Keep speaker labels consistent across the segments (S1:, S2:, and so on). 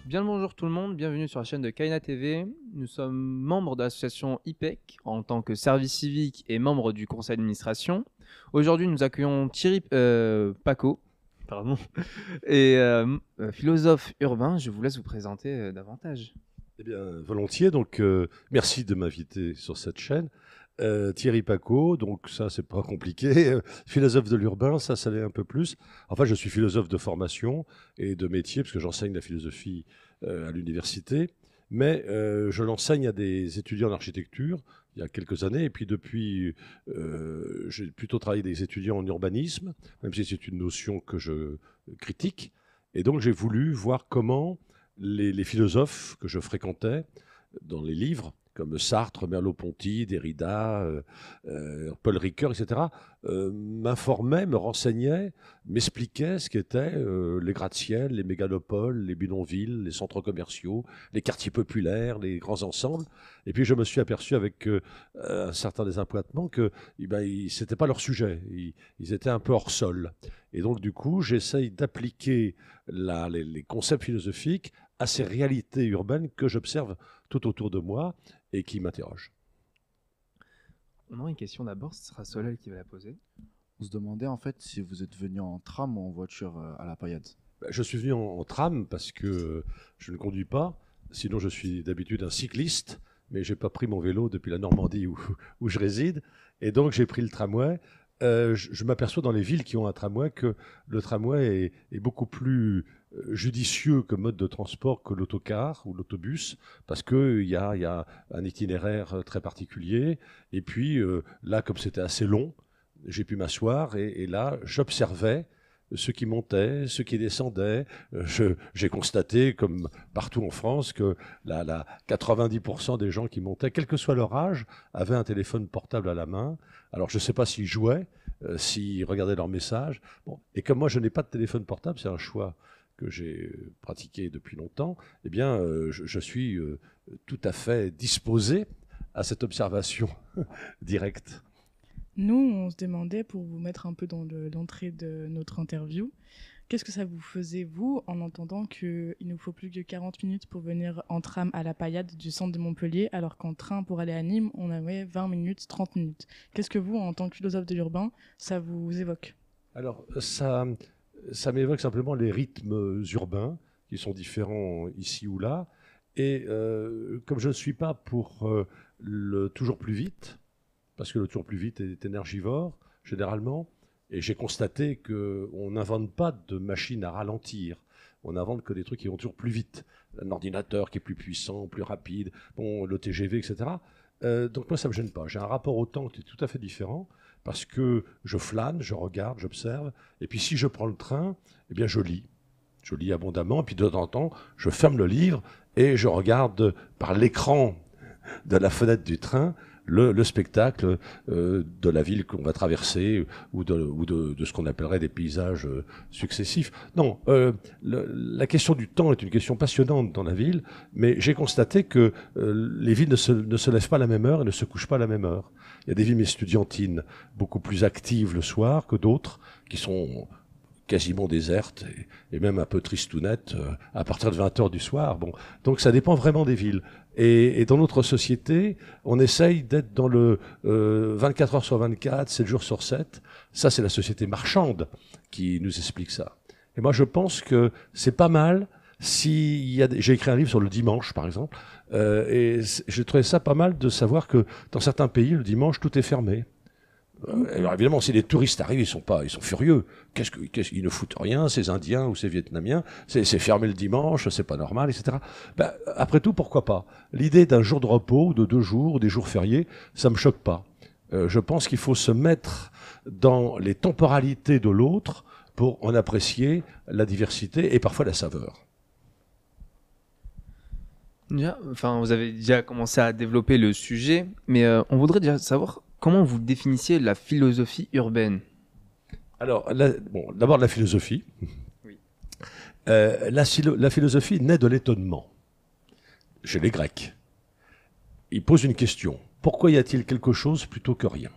S1: Bien le bonjour tout le monde, bienvenue sur la chaîne de Kaina TV. Nous sommes membres de l'association IPEC en tant que service civique et membre du conseil d'administration. Aujourd'hui, nous accueillons Thierry Paco, pardon, et philosophe urbain. Je vous laisse vous présenter davantage.
S2: Eh bien, volontiers. Donc, merci de m'inviter sur cette chaîne. Thierry Paco, donc ça, c'est pas compliqué. Philosophe de l'urbain, ça l'est un peu plus. Enfin, je suis philosophe de formation et de métier, parce que j'enseigne la philosophie à l'université. Mais je l'enseigne à des étudiants en architecture il y a quelques années. Et puis, depuis, j'ai plutôt travaillé avec des étudiants en urbanisme, même si c'est une notion que je critique. Et donc, j'ai voulu voir comment les philosophes que je fréquentais dans les livres, comme Sartre, Merleau-Ponty, Derrida, Paul Ricoeur, etc., m'informaient, me renseignaient, m'expliquaient ce qu'étaient les gratte-ciel, les mégalopoles, les bidonvilles, les centres commerciaux, les quartiers populaires, les grands ensembles. Et puis je me suis aperçu avec un certain désappointement que c'était pas leur sujet. Ils étaient un peu hors sol. Et donc du coup, j'essaye d'appliquer les concepts philosophiques à ces réalités urbaines que j'observe tout autour de moi et qui m'interrogent.
S1: On aura une question d'abord, ce sera Solène qui va la poser.
S3: On se demandait en fait si vous êtes venu en tram ou en voiture à la paillade.
S2: Je suis venu en tram parce que je ne conduis pas, sinon je suis d'habitude un cycliste, mais je n'ai pas pris mon vélo depuis la Normandie où je réside, et donc j'ai pris le tramway. Je m'aperçois dans les villes qui ont un tramway que le tramway est beaucoup plus judicieux comme mode de transport que l'autocar ou l'autobus, parce qu'il y a un itinéraire très particulier. Et puis là, comme c'était assez long, j'ai pu m'asseoir et là, j'observais ceux qui montaient, ceux qui descendaient. J'ai constaté, comme partout en France, que 90% des gens qui montaient, quel que soit leur âge, avaient un téléphone portable à la main. Alors je ne sais pas s'ils jouaient, s'ils regardaient leurs messages. Bon. Et comme moi je n'ai pas de téléphone portable, c'est un choix que j'ai pratiqué depuis longtemps, eh bien je suis tout à fait disposé à cette observation directe.
S4: Nous, on se demandait, pour vous mettre un peu dans l'entrée de notre interview, qu'est-ce que ça vous faisait, vous, en entendant qu'il nous faut plus que 40 minutes pour venir en tram à la Paillade du centre de Montpellier, alors qu'en train pour aller à Nîmes, on avait 20 minutes, 30 minutes. Qu'est-ce que vous, en tant que philosophe de l'urbain, ça vous évoque?
S2: Alors, ça m'évoque simplement les rythmes urbains, qui sont différents ici ou là. Et comme je ne suis pas pour le toujours plus vite, parce que le toujours plus vite est énergivore, généralement, et j'ai constaté qu'on n'invente pas de machines à ralentir. On invente que des trucs qui vont toujours plus vite. Un ordinateur qui est plus puissant, plus rapide, bon, le TGV, etc. Donc moi, ça ne me gêne pas. J'ai un rapport au temps qui est tout à fait différent, parce que je flâne, je regarde, j'observe, et puis si je prends le train, eh bien je lis. Je lis abondamment, et puis de temps en temps, je ferme le livre et je regarde par l'écran de la fenêtre du train le spectacle de la ville qu'on va traverser ou de ce qu'on appellerait des paysages successifs. Non, la question du temps est une question passionnante dans la ville, mais j'ai constaté que les villes ne se lèvent pas à la même heure et ne se couchent pas à la même heure. Il y a des villes estudiantines beaucoup plus actives le soir que d'autres qui sont quasiment désertes et même un peu tristounettes à partir de 20h du soir. Bon, donc ça dépend vraiment des villes. Et dans notre société, on essaye d'être dans le 24 heures sur 24, 7 jours sur 7. Ça, c'est la société marchande qui nous explique ça. Et moi, je pense que c'est pas mal si j'ai écrit un livre sur le dimanche, par exemple, et j'ai trouvé ça pas mal de savoir que dans certains pays, le dimanche, tout est fermé. Alors évidemment, si les touristes arrivent, ils sont furieux. Ils ne foutent rien, ces Indiens ou ces Vietnamiens. C'est fermé le dimanche, c'est pas normal, etc. Ben, après tout, pourquoi pas? L'idée d'un jour de repos, ou de 2 jours, ou des jours fériés, ça me choque pas. Je pense qu'il faut se mettre dans les temporalités de l'autre pour en apprécier la diversité et parfois la saveur.
S1: Enfin, vous avez déjà commencé à développer le sujet, mais on voudrait déjà savoir comment vous définissiez la philosophie urbaine.
S2: Alors, d'abord la philosophie.
S1: Oui.
S2: La philosophie naît de l'étonnement chez les Grecs. Ils posent une question. Pourquoi y a-t-il quelque chose plutôt que rien?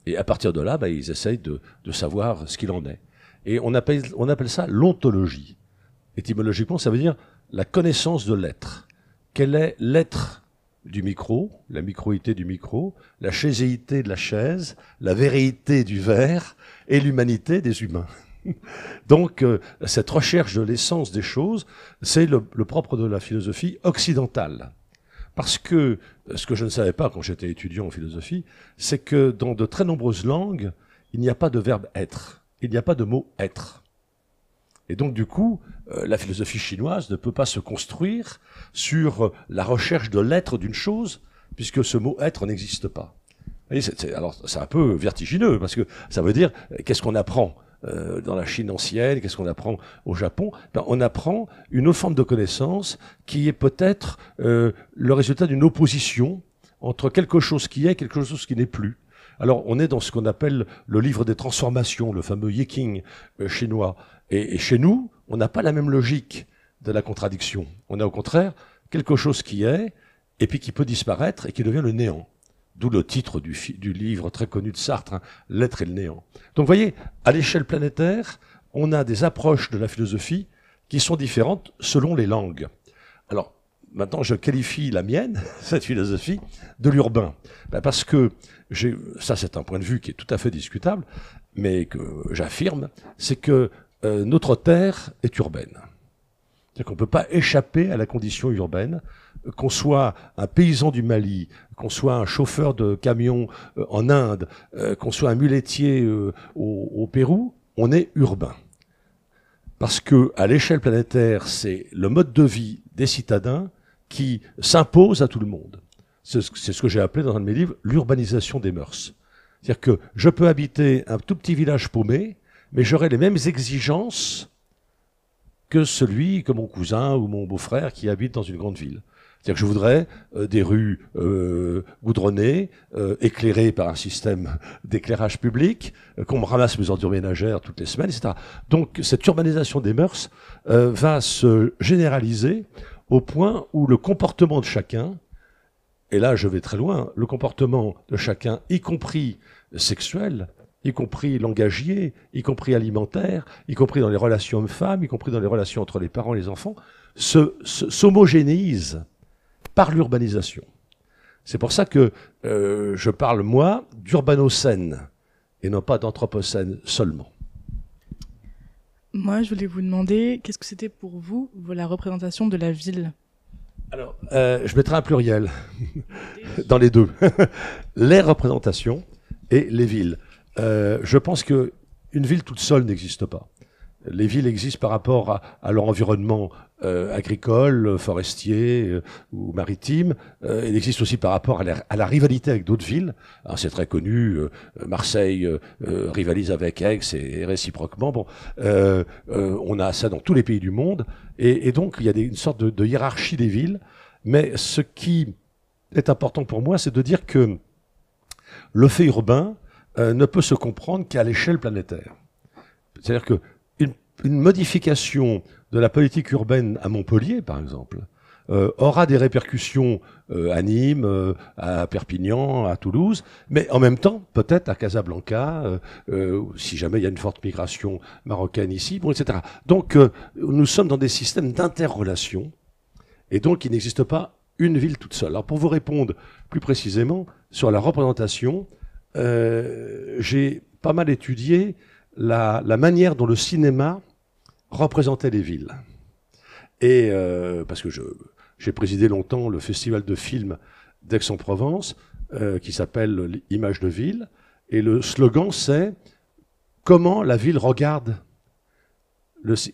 S2: Et à partir de là, ils essayent de savoir ce qu'il en est. Et on appelle ça l'ontologie. Étymologiquement, ça veut dire la connaissance de l'être. Quel est l'être du micro, la microïté du micro, la chaiséité de la chaise, la véréité du verre et l'humanité des humains. Donc, cette recherche de l'essence des choses, c'est le propre de la philosophie occidentale. Parce que, ce que je ne savais pas quand j'étais étudiant en philosophie, c'est que dans de très nombreuses langues, il n'y a pas de verbe être, il n'y a pas de mot être. Et donc, du coup, la philosophie chinoise ne peut pas se construire sur la recherche de l'être d'une chose, puisque ce mot être n'existe pas. Vous voyez, alors, c'est un peu vertigineux, parce que ça veut dire, qu'est-ce qu'on apprend dans la Chine ancienne, qu'est-ce qu'on apprend au Japon? On apprend une autre forme de connaissance qui est peut-être le résultat d'une opposition entre quelque chose qui est et quelque chose qui n'est plus. Alors, on est dans ce qu'on appelle le livre des transformations, le fameux Yiking chinois. Et chez nous, on n'a pas la même logique de la contradiction. On a au contraire quelque chose qui est, et puis qui peut disparaître et qui devient le néant. D'où le titre du livre très connu de Sartre, hein, L'être et le néant. Donc vous voyez, à l'échelle planétaire, on a des approches de la philosophie qui sont différentes selon les langues. Alors, maintenant, je qualifie la mienne, cette philosophie, de l'urbain. Parce que, ça c'est un point de vue qui est tout à fait discutable, mais que j'affirme, c'est que notre terre est urbaine. C'est-à-dire qu'on ne peut pas échapper à la condition urbaine, qu'on soit un paysan du Mali, qu'on soit un chauffeur de camion en Inde, qu'on soit un muletier au Pérou, on est urbain. Parce que à l'échelle planétaire, c'est le mode de vie des citadins qui s'impose à tout le monde. C'est ce que j'ai appelé dans un de mes livres l'urbanisation des mœurs. C'est-à-dire que je peux habiter un tout petit village paumé, mais j'aurai les mêmes exigences que mon cousin ou mon beau-frère qui habite dans une grande ville. C'est-à-dire que je voudrais des rues goudronnées, éclairées par un système d'éclairage public, qu'on me ramasse mes ordures ménagères toutes les semaines, etc. Donc cette urbanisation des mœurs va se généraliser au point où le comportement de chacun, et là je vais très loin, le comportement de chacun, y compris sexuel, y compris langagier, y compris alimentaire, y compris dans les relations hommes-femmes, y compris dans les relations entre les parents et les enfants, s'homogénéise par l'urbanisation. C'est pour ça que je parle, moi, d'urbanocène, et non pas d'anthropocène seulement.
S4: Moi, je voulais vous demander, qu'est-ce que c'était pour vous, la représentation de la ville?
S2: Alors, je mettrai un pluriel dans les deux. Les représentations et les villes. Je pense qu'une ville toute seule n'existe pas. Les villes existent par rapport à leur environnement agricole, forestier ou maritime. Elles existent aussi par rapport à la rivalité avec d'autres villes. C'est très connu, Marseille rivalise avec Aix et réciproquement. Bon, on a ça dans tous les pays du monde. Et donc, il y a une sorte de hiérarchie des villes. Mais ce qui est important pour moi, c'est de dire que le fait urbain ne peut se comprendre qu'à l'échelle planétaire. C'est-à-dire que une modification de la politique urbaine à Montpellier, par exemple, aura des répercussions à Nîmes, à Perpignan, à Toulouse, mais en même temps, peut-être à Casablanca, si jamais il y a une forte migration marocaine ici, bon, etc. Donc, nous sommes dans des systèmes d'interrelation, et donc il n'existe pas une ville toute seule. Alors, pour vous répondre plus précisément sur la représentation, j'ai pas mal étudié la manière dont le cinéma représentait les villes. Et parce que j'ai présidé longtemps le festival de films d'Aix-en-Provence, qui s'appelle Images de ville, et le slogan c'est « Comment la ville regarde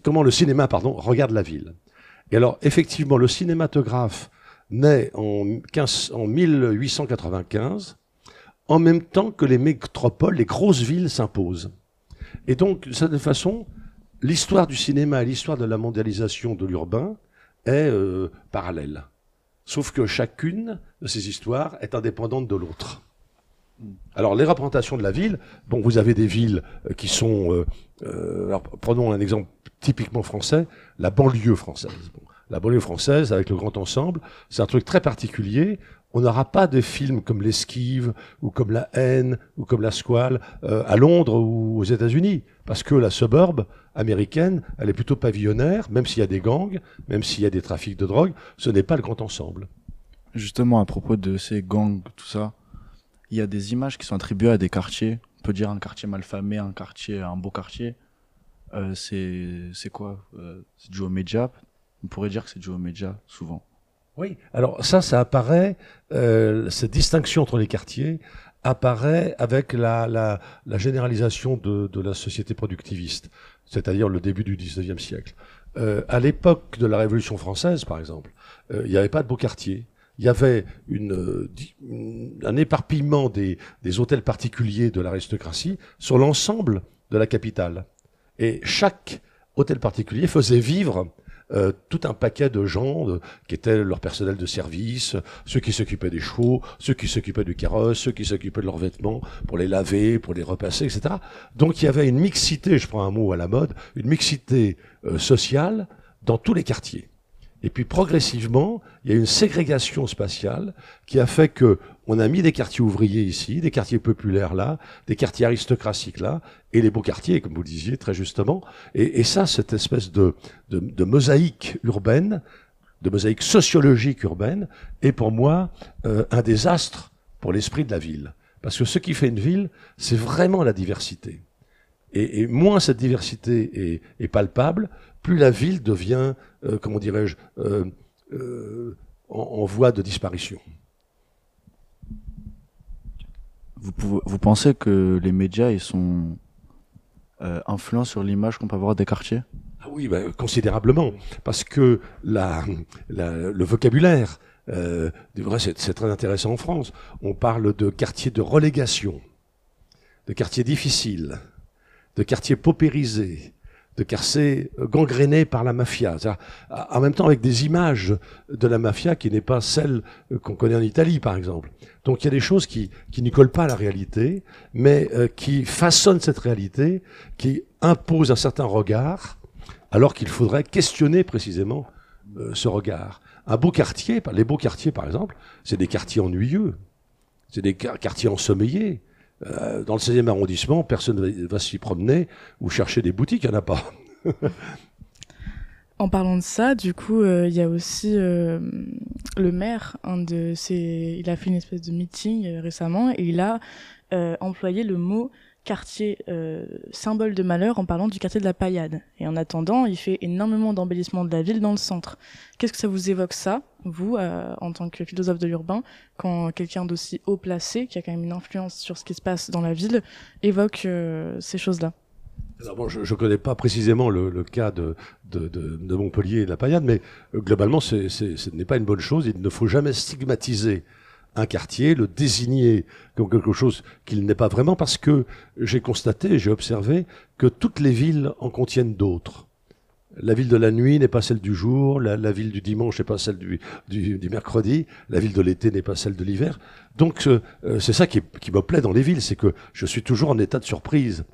S2: comment le cinéma regarde la ville ». Et alors, effectivement, le cinématographe naît en 1895, en même temps que les métropoles, les grosses villes s'imposent. Et donc, de cette façon, l'histoire du cinéma et l'histoire de la mondialisation de l'urbain est parallèle. Sauf que chacune de ces histoires est indépendante de l'autre. Alors, les représentations de la ville, bon, vous avez des villes qui sont... alors, prenons un exemple typiquement français, la banlieue française. Bon, la banlieue française, avec le grand ensemble, c'est un truc très particulier. On n'aura pas de films comme L'Esquive, ou comme La Haine, ou comme La Squale, à Londres ou aux États-Unis. Parce que la suburb américaine, elle est plutôt pavillonnaire, même s'il y a des gangs, même s'il y a des trafics de drogue, ce n'est pas le grand ensemble.
S3: Justement, à propos de ces gangs, tout ça, il y a des images qui sont attribuées à des quartiers. On peut dire un quartier malfamé, un beau quartier. C'est quoi c'est dû aux médias. On pourrait dire que c'est dû aux médias, souvent.
S2: Oui, alors ça apparaît, cette distinction entre les quartiers apparaît avec la généralisation de la société productiviste, c'est-à-dire le début du 19e siècle. À l'époque de la Révolution française, par exemple, il n'y avait pas de beaux quartiers. Il y avait un éparpillement des hôtels particuliers de l'aristocratie sur l'ensemble de la capitale. Et chaque hôtel particulier faisait vivre tout un paquet de gens qui étaient leur personnel de service, ceux qui s'occupaient des chevaux, ceux qui s'occupaient du carrosse, ceux qui s'occupaient de leurs vêtements pour les laver, pour les repasser, etc. Donc il y avait une mixité, je prends un mot à la mode, une mixité sociale dans tous les quartiers. Et puis progressivement, il y a une ségrégation spatiale qui a fait que on a mis des quartiers ouvriers ici, des quartiers populaires là, des quartiers aristocratiques là, et les beaux quartiers, comme vous le disiez très justement. Et ça, cette espèce de mosaïque urbaine, de mosaïque sociologique urbaine, est pour moi un désastre pour l'esprit de la ville. Parce que ce qui fait une ville, c'est vraiment la diversité. Et moins cette diversité est palpable, plus la ville devient, comment dirais-je, en voie de disparition.
S3: Vous pensez que les médias ils sont influents sur l'image qu'on peut avoir des quartiers?
S2: Ah oui, considérablement, parce que le vocabulaire, c'est très intéressant en France. On parle de quartiers de relégation, de quartiers difficiles, de quartiers paupérisés, de quartiers gangrénés par la mafia. En même temps avec des images de la mafia qui n'est pas celle qu'on connaît en Italie, par exemple. Donc il y a des choses qui n'y collent pas à la réalité, mais qui façonnent cette réalité, qui imposent un certain regard, alors qu'il faudrait questionner précisément ce regard. Un beau quartier, les beaux quartiers par exemple, c'est des quartiers ennuyeux, c'est des quartiers ensommeillés. Dans le 16e arrondissement, personne ne va s'y promener ou chercher des boutiques, il n'y en a pas.
S4: En parlant de ça, du coup, il y a aussi le maire, il a fait une espèce de meeting récemment et il a employé le mot quartier symbole de malheur en parlant du quartier de la Paillade. Et en attendant, il fait énormément d'embellissement de la ville dans le centre. Qu'est-ce que ça vous évoque ça, vous, en tant que philosophe de l'urbain, quand quelqu'un d'aussi haut placé, qui a quand même une influence sur ce qui se passe dans la ville, évoque ces choses-là?
S2: Alors bon, je ne connais pas précisément le cas de Montpellier et de la Paillade, mais globalement, ce n'est pas une bonne chose. Il ne faut jamais stigmatiser un quartier, le désigner comme quelque chose qu'il n'est pas vraiment, parce que j'ai constaté, j'ai observé que toutes les villes en contiennent d'autres. La ville de la nuit n'est pas celle du jour, la ville du dimanche n'est pas celle du mercredi, la ville de l'été n'est pas celle de l'hiver. Donc c'est ça qui me plaît dans les villes, c'est que je suis toujours en état de surprise.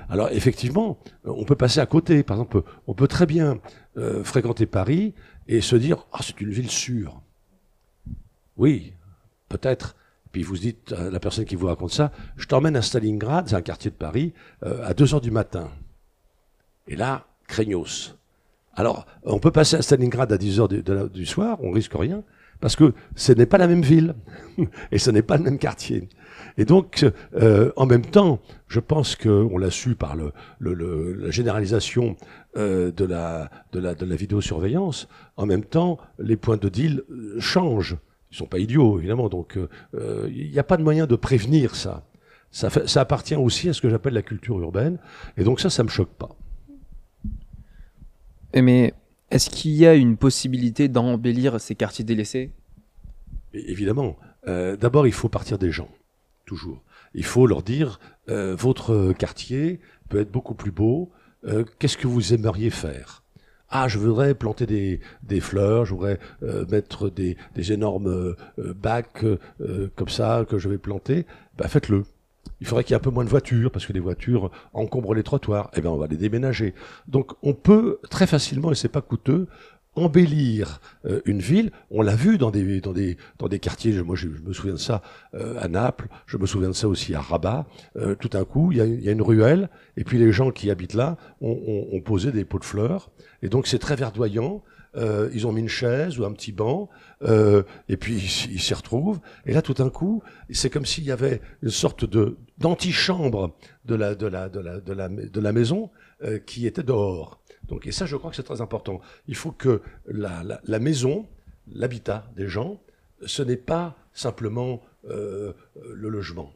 S2: Alors effectivement, on peut passer à côté. Par exemple, on peut très bien fréquenter Paris et se dire « Ah, c'est une ville sûre ». Oui, peut-être. Puis vous dites à la personne qui vous raconte ça, je t'emmène à Stalingrad, c'est un quartier de Paris, à 2h du matin. Et là, craignos. Alors, on peut passer à Stalingrad à 10h du soir, on risque rien, parce que ce n'est pas la même ville, et ce n'est pas le même quartier. Et donc, en même temps, je pense qu'on l'a su par la généralisation de la vidéosurveillance, en même temps, les points de deal changent. Ils sont pas idiots, évidemment, donc il n'y a pas de moyen de prévenir ça. Ça appartient aussi à ce que j'appelle la culture urbaine, et donc ça me choque pas.
S1: Mais est-ce qu'il y a une possibilité d'embellir ces quartiers délaissés?
S2: Évidemment. D'abord, il faut partir des gens, toujours. Il faut leur dire, votre quartier peut être beaucoup plus beau, qu'est-ce que vous aimeriez faire ? Ah, je voudrais planter des fleurs, je voudrais mettre des énormes bacs comme ça que je vais planter. Ben, faites-le. Il faudrait qu'il y ait un peu moins de voitures, parce que les voitures encombrent les trottoirs. Eh bien, on va les déménager. Donc, on peut très facilement, et c'est pas coûteux, embellir une ville. On l'a vu dans des quartiers, moi je me souviens de ça à Naples, je me souviens de ça aussi à Rabat. Tout d'un coup, il y a une ruelle, et puis les gens qui habitent là ont posé des pots de fleurs, et donc c'est très verdoyant. Ils ont mis une chaise ou un petit banc, et puis ils s'y retrouvent. Et là, tout d'un coup, c'est comme s'il y avait une sorte d'antichambre de la maison qui était dehors. Donc, et ça, je crois que c'est très important. Il faut que la maison, l'habitat des gens, ce n'est pas simplement le logement.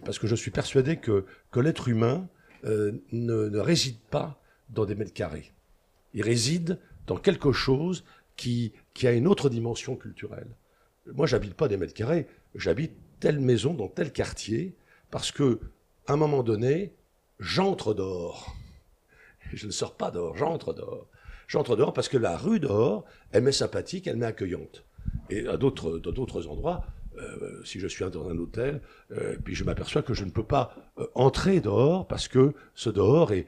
S2: Parce que je suis persuadé que l'être humain ne réside pas dans des mètres carrés. Il réside dans quelque chose qui a une autre dimension culturelle. Moi, j'habite pas des mètres carrés, j'habite telle maison dans tel quartier, parce que à un moment donné, j'entre dehors. Je ne sors pas dehors, j'entre dehors. J'entre dehors parce que la rue dehors, elle m'est sympathique, elle m'est accueillante. Et dans d'autres endroits, si je suis dans un hôtel, puis je m'aperçois que je ne peux pas entrer dehors parce que ce dehors est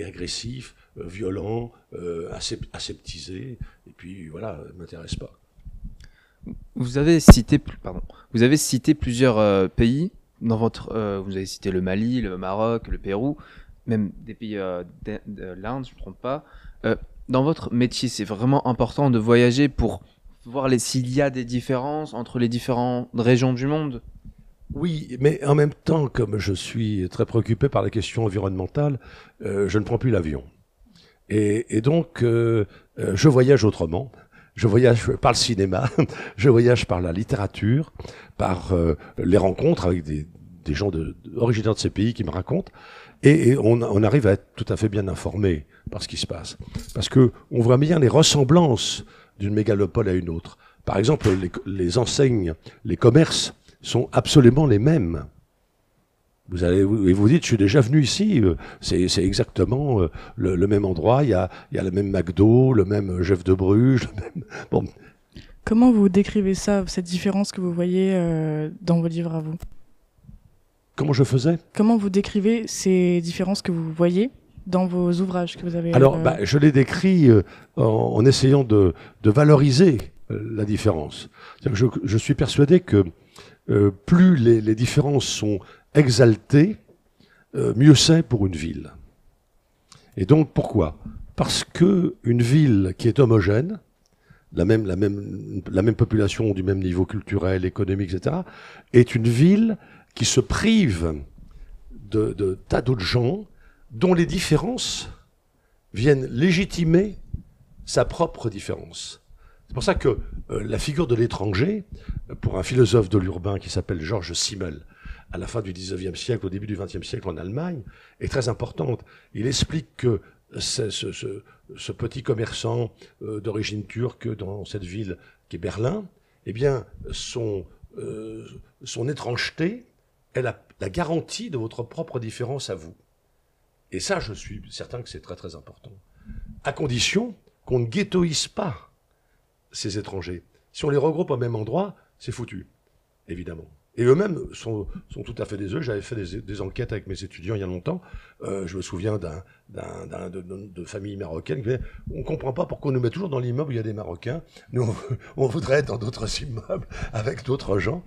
S2: agressif, violent, aseptisé, et puis voilà, ne m'intéresse pas.
S1: Vous avez cité plusieurs pays dans votre. Vous avez cité le Mali, le Maroc, le Pérou, même des pays de l'Inde, je ne me trompe pas. Dans votre métier, c'est vraiment important de voyager pour voir s'il y a des différences entre les différentes régions du monde.
S2: Oui, mais en même temps, comme je suis très préoccupé par la question environnementale, je ne prends plus l'avion. Et donc, je voyage autrement. Je voyage par le cinéma, je voyage par la littérature, par les rencontres avec des gens originaires de ces pays qui me racontent. Et on arrive à être tout à fait bien informé par ce qui se passe. Parce qu'on voit bien les ressemblances d'une mégalopole à une autre. Par exemple, les enseignes, les commerces sont absolument les mêmes. Vous dites, je suis déjà venu ici, c'est exactement le même endroit, il y a le même McDo, le même Jeff de Bruges, le même... Bon.
S4: Comment vous décrivez ça, cette différence que vous voyez dans vos livres à vous ?
S2: Comment je faisais ?
S4: Comment vous décrivez ces différences que vous voyez dans vos ouvrages que vous avez...
S2: Alors, je les décris en essayant de valoriser la différence. Je suis persuadé que plus les différences sont exaltées, mieux c'est pour une ville. Et donc, pourquoi ? Parce que une ville qui est homogène, la même population du même niveau culturel, économique, etc., est une ville qui se prive de tas d'autres gens dont les différences viennent légitimer sa propre différence. C'est pour ça que la figure de l'étranger, pour un philosophe de l'urbain qui s'appelle Georges Simmel, à la fin du XIXe siècle, au début du XXe siècle en Allemagne, est très importante. Il explique que ce petit commerçant d'origine turque dans cette ville qui est Berlin, eh bien, son étrangeté est la garantie de votre propre différence à vous. Et ça, je suis certain que c'est très très important. À condition qu'on ne ghettoise pas ces étrangers. Si on les regroupe au même endroit, c'est foutu, évidemment. Et eux-mêmes sont tout à fait désolés. J'avais fait des enquêtes avec mes étudiants il y a longtemps. Je me souviens de familles marocaines qui disaient « On ne comprend pas pourquoi on nous met toujours dans l'immeuble où il y a des Marocains. Nous, on voudrait être dans d'autres immeubles avec d'autres gens. »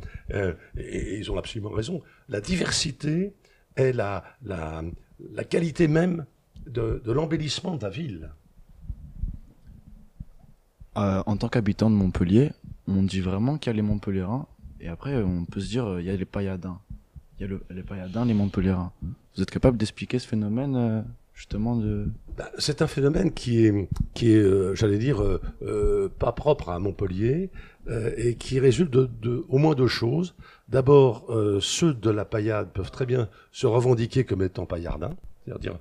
S2: Et ils ont absolument raison. La diversité est la qualité même de l'embellissement de la ville.
S3: En tant qu'habitant de Montpellier, on dit vraiment qu'il y a les Montpelliérains. Et après, on peut se dire, il y a les Pailladins. Il y a les Pailladins, les Montpelliérains. Vous êtes capable d'expliquer ce phénomène, justement de...
S2: C'est un phénomène qui est j'allais dire, pas propre à Montpellier, et qui résulte au moins deux choses. D'abord, ceux de la paillade peuvent très bien se revendiquer comme étant paillardins. C'est-à-dire,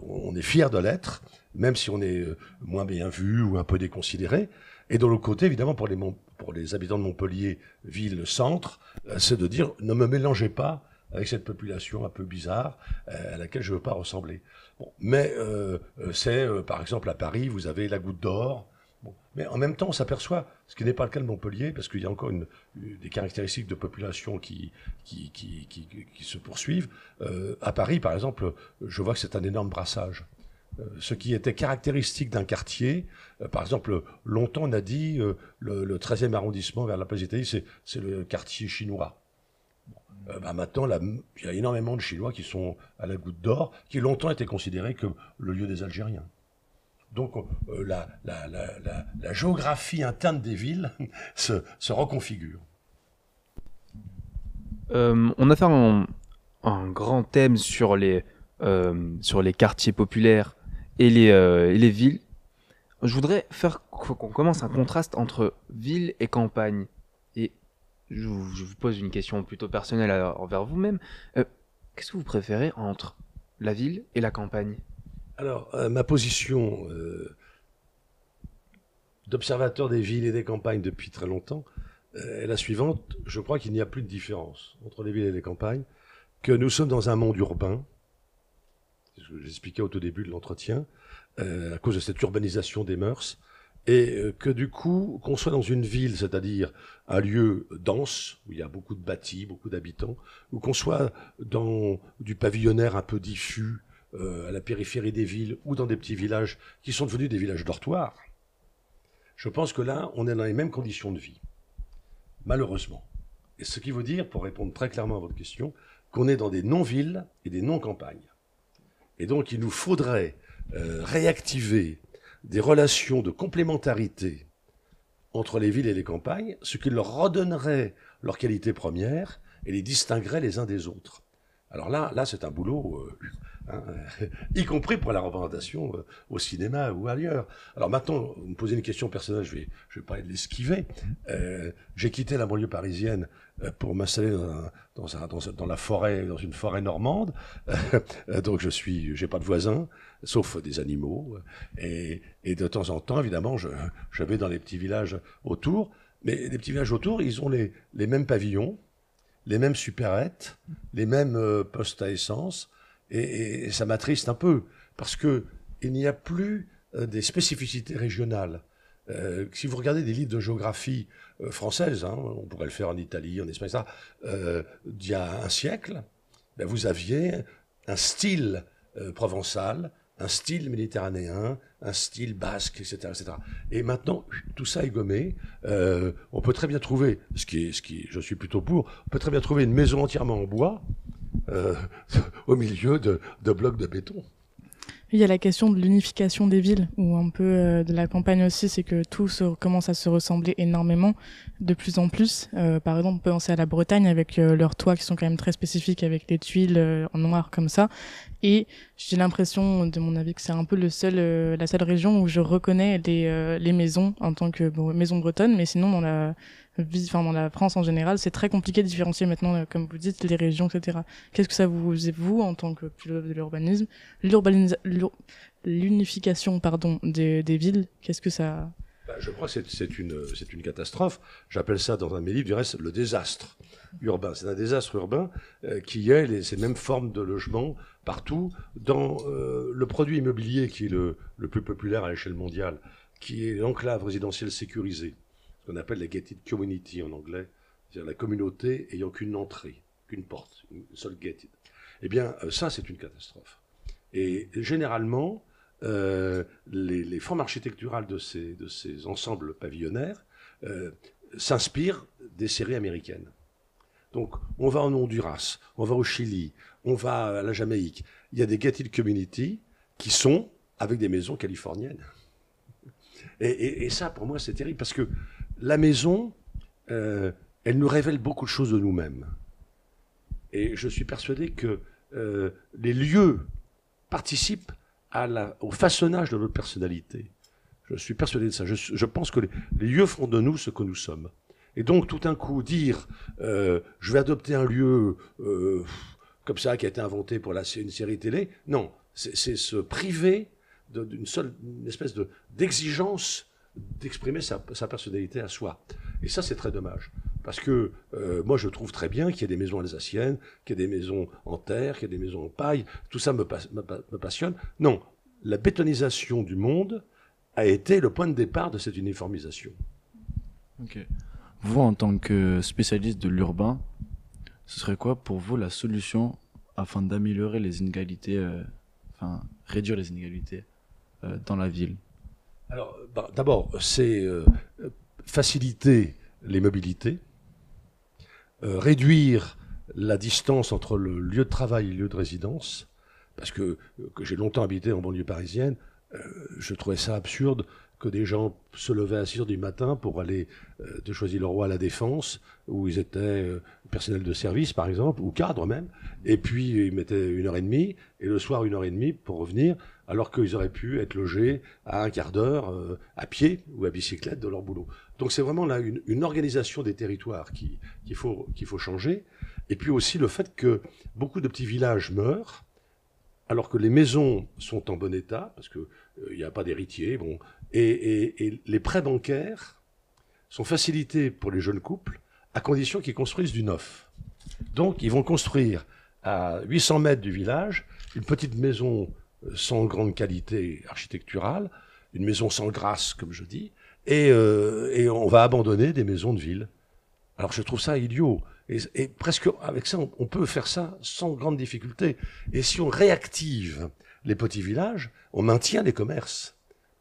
S2: on est fier de l'être, même si on est moins bien vu ou un peu déconsidéré. Et de l'autre côté, évidemment, pour les habitants de Montpellier, ville-centre, c'est de dire ne me mélangez pas avec cette population un peu bizarre à laquelle je ne veux pas ressembler. Bon, mais par exemple, à Paris, vous avez la Goutte d'Or. Bon, mais en même temps, on s'aperçoit, ce qui n'est pas le cas de Montpellier, parce qu'il y a encore des caractéristiques de population qui se poursuivent. À Paris, par exemple, je vois que c'est un énorme brassage. ce qui était caractéristique d'un quartier. Par exemple, longtemps on a dit le 13e arrondissement vers la place d'Italie, c'est le quartier chinois. Maintenant, il y a énormément de Chinois qui sont à la Goutte d'Or, qui longtemps étaient considérés comme le lieu des Algériens. Donc la géographie interne des villes se reconfigure.
S1: On a fait un grand thème sur les quartiers populaires et les villes. Je voudrais faire qu'on commence un contraste entre ville et campagne. Et je vous pose une question plutôt personnelle envers vous-même. Qu'est-ce que vous préférez entre la ville et la campagne ?
S2: Alors, ma position d'observateur des villes et des campagnes depuis très longtemps est la suivante. Je crois qu'il n'y a plus de différence entre les villes et les campagnes, que nous sommes dans un monde urbain, c'est ce que j'expliquais au tout début de l'entretien, à cause de cette urbanisation des mœurs, et que du coup, qu'on soit dans une ville, c'est-à-dire un lieu dense, où il y a beaucoup de bâtis, beaucoup d'habitants, ou qu'on soit dans du pavillonnaire un peu diffus, à la périphérie des villes, ou dans des petits villages qui sont devenus des villages dortoirs, je pense que là, on est dans les mêmes conditions de vie, malheureusement. Et ce qui veut dire, pour répondre très clairement à votre question, qu'on est dans des non-villes et des non-campagnes. Et donc, il nous faudrait réactiver des relations de complémentarité entre les villes et les campagnes, ce qui leur redonnerait leur qualité première et les distinguerait les uns des autres. Alors là c'est un boulot, y compris pour la représentation au cinéma ou ailleurs. Alors maintenant, vous me posez une question personnelle, je vais pas l'esquiver. J'ai quitté la banlieue parisienne pour m'installer dans la forêt, dans une forêt normande. Donc j'ai pas de voisins, sauf des animaux. Et de temps en temps, évidemment, je vais dans les petits villages autour. Mais les petits villages autour, ils ont les mêmes pavillons, les mêmes supérettes, les mêmes postes à essence, et ça m'attriste un peu, parce qu'il n'y a plus des spécificités régionales. Si vous regardez des livres de géographie française, on pourrait le faire en Italie, en Espagne, ça, d'il y a un siècle, ben vous aviez un style provençal, un style méditerranéen, un style basque, etc., etc. Et maintenant, tout ça est gommé. On peut très bien trouver, je suis plutôt pour, on peut très bien trouver une maison entièrement en bois au milieu de blocs de béton.
S4: Il y a la question de l'unification des villes, ou un peu de la campagne aussi, c'est que tout commence à se ressembler énormément, de plus en plus. Par exemple, on peut penser à la Bretagne avec leurs toits qui sont quand même très spécifiques, avec les tuiles en noir comme ça. Et j'ai l'impression, de mon avis, que c'est un peu la seule région où je reconnais les maisons en tant que maison bretonne, mais sinon dans la France en général, c'est très compliqué de différencier maintenant, comme vous dites, les régions, etc. Qu'est-ce que ça vous, en tant que pilote de l'urbanisme, l'unification, des villes, qu'est-ce que ça...
S2: Je crois que c'est une catastrophe. J'appelle ça dans un de mes livres, du reste, le désastre urbain. C'est un désastre urbain qui est ces mêmes formes de logement partout. Dans le produit immobilier qui est le plus populaire à l'échelle mondiale, qui est l'enclave résidentielle sécurisée, ce qu'on appelle la gated community en anglais, c'est-à-dire la communauté ayant qu'une entrée, qu'une porte, une seule gated. Eh bien, ça, c'est une catastrophe. Et généralement, les formes architecturales de ces ensembles pavillonnaires s'inspirent des séries américaines. Donc, on va en Honduras, on va au Chili, on va à la Jamaïque. Il y a des gated communities qui sont avec des maisons californiennes. Et ça, pour moi, c'est terrible, parce que la maison, elle nous révèle beaucoup de choses de nous-mêmes. Et je suis persuadé que les lieux participent au façonnage de notre personnalité. Je suis persuadé de ça. Je pense que les lieux font de nous ce que nous sommes. Et donc, tout d'un coup, dire je vais adopter un lieu comme ça qui a été inventé pour une série télé, non, c'est se priver d'une espèce d'exigence d'exprimer sa personnalité à soi. Et ça, c'est très dommage. Parce que moi, je trouve très bien qu'il y ait des maisons alsaciennes, qu'il y ait des maisons en terre, qu'il y ait des maisons en paille. Tout ça me passionne. Non, la bétonisation du monde a été le point de départ de cette uniformisation.
S3: Ok. Vous, en tant que spécialiste de l'urbain, ce serait quoi pour vous la solution afin d'améliorer les inégalités réduire les inégalités dans la ville?
S2: Alors, d'abord, c'est faciliter les mobilités, réduire la distance entre le lieu de travail et le lieu de résidence, parce que j'ai longtemps habité en banlieue parisienne, je trouvais ça absurde que des gens se levaient à 6 heures du matin pour aller de Choisy-le-Roi à la Défense, où ils étaient personnel de service, par exemple, ou cadres même, et puis ils mettaient 1h30, et le soir 1h30 pour revenir, alors qu'ils auraient pu être logés à un quart d'heure à pied ou à bicyclette de leur boulot. Donc c'est vraiment là une organisation des territoires qu'il faut changer, et puis aussi le fait que beaucoup de petits villages meurent, alors que les maisons sont en bon état, parce qu'il n'y a pas d'héritiers, bon, et les prêts bancaires sont facilités pour les jeunes couples, à condition qu'ils construisent du neuf. Donc, ils vont construire à 800 mètres du village une petite maison sans grande qualité architecturale, une maison sans grâce, comme je dis, et on va abandonner des maisons de ville. Alors, je trouve ça idiot. Et presque avec ça, on peut faire ça sans grande difficulté. Et si on réactive les petits villages, on maintient les commerces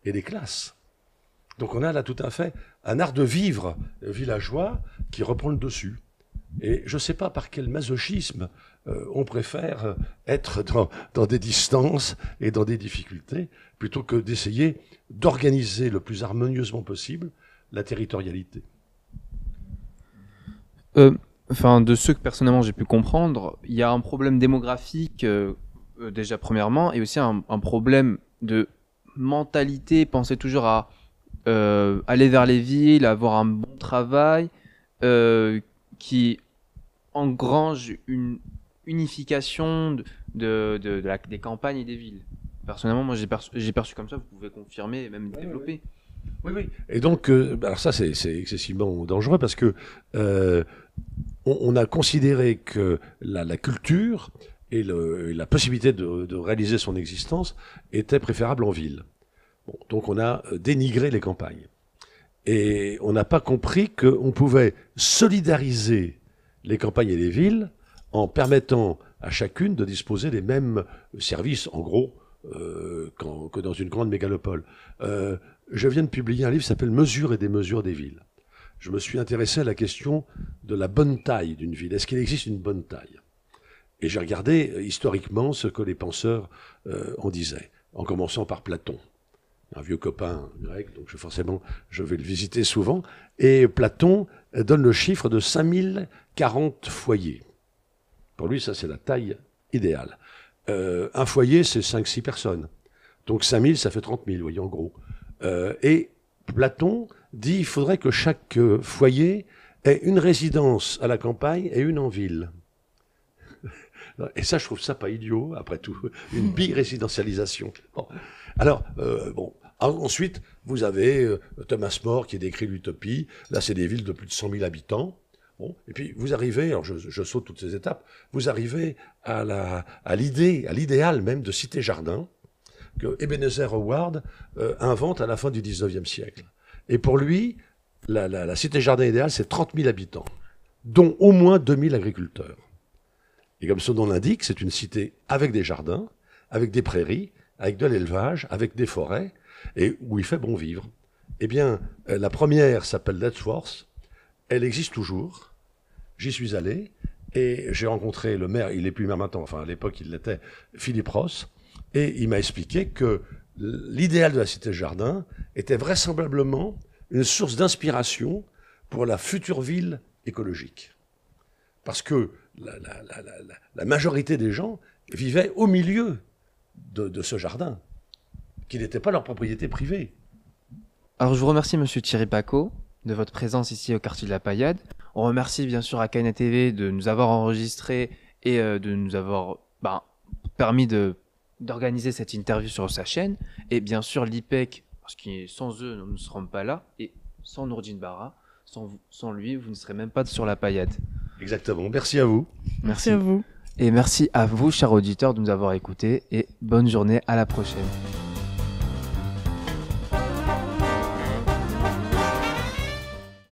S2: et les classes. Donc on a là tout à fait un art de vivre villageois qui reprend le dessus. Et je ne sais pas par quel masochisme on préfère être dans des distances et dans des difficultés, plutôt que d'essayer d'organiser le plus harmonieusement possible la territorialité.
S1: Enfin, de ceux que personnellement j'ai pu comprendre, il y a un problème démographique déjà premièrement, et aussi un problème de mentalité, penser toujours à aller vers les villes, avoir un bon travail, qui engrange une unification des campagnes et des villes. Personnellement, moi j'ai perçu comme ça, vous pouvez confirmer et même développer.
S2: Oui, oui. Et donc, alors ça c'est excessivement dangereux parce que on a considéré que la culture et la possibilité de réaliser son existence était préférable en ville. Bon, donc on a dénigré les campagnes. Et on n'a pas compris qu'on pouvait solidariser les campagnes et les villes en permettant à chacune de disposer des mêmes services, en gros, que dans une grande mégalopole. Je viens de publier un livre qui s'appelle « Mesures et démesures des villes ». Je me suis intéressé à la question de la bonne taille d'une ville. Est-ce qu'il existe une bonne taille? Et j'ai regardé historiquement ce que les penseurs en disaient, en commençant par Platon, un vieux copain grec, donc forcément je vais le visiter souvent. Et Platon donne le chiffre de 5040 foyers. Pour lui, ça c'est la taille idéale. Un foyer, c'est 5-6 personnes. Donc 5000, ça fait 30 000, vous voyez, en gros. Et Platon dit qu'il faudrait que chaque foyer ait une résidence à la campagne et une en ville. Et ça, je trouve ça pas idiot, après tout, une bi-résidentialisation. Bon. Alors, ensuite, vous avez Thomas More qui décrit l'utopie. Là, c'est des villes de plus de 100 000 habitants. Bon. Et puis, vous arrivez, alors je saute toutes ces étapes, vous arrivez à l'idéal même de cité-jardin que Ebenezer Howard invente à la fin du 19e siècle. Et pour lui, la cité-jardin idéale, c'est 30 000 habitants, dont au moins 2000 agriculteurs. Et comme son nom l'indique, c'est une cité avec des jardins, avec des prairies, avec de l'élevage, avec des forêts, et où il fait bon vivre. Eh bien, la première s'appelle Letchworth, elle existe toujours. J'y suis allé, et j'ai rencontré le maire, il n'est plus maire maintenant, enfin à l'époque il l'était, Philippe Ross, et il m'a expliqué que l'idéal de la cité-jardin était vraisemblablement une source d'inspiration pour la future ville écologique. Parce que la majorité des gens vivaient au milieu de ce jardin, qui n'était pas leur propriété privée.
S1: Alors je vous remercie monsieur Thierry Paco de votre présence ici au quartier de la Paillade. On remercie bien sûr à Kayna TV de nous avoir enregistré et de nous avoir permis d'organiser cette interview sur sa chaîne. Et bien sûr l'IPEC, parce que sans eux nous ne serons pas là, et sans Nourdine Bara, sans lui vous ne serez même pas sur la Paillade.
S2: Exactement, merci à vous.
S4: Merci à vous.
S1: Et merci à vous, chers auditeurs, de nous avoir écoutés. Et bonne journée, à la prochaine.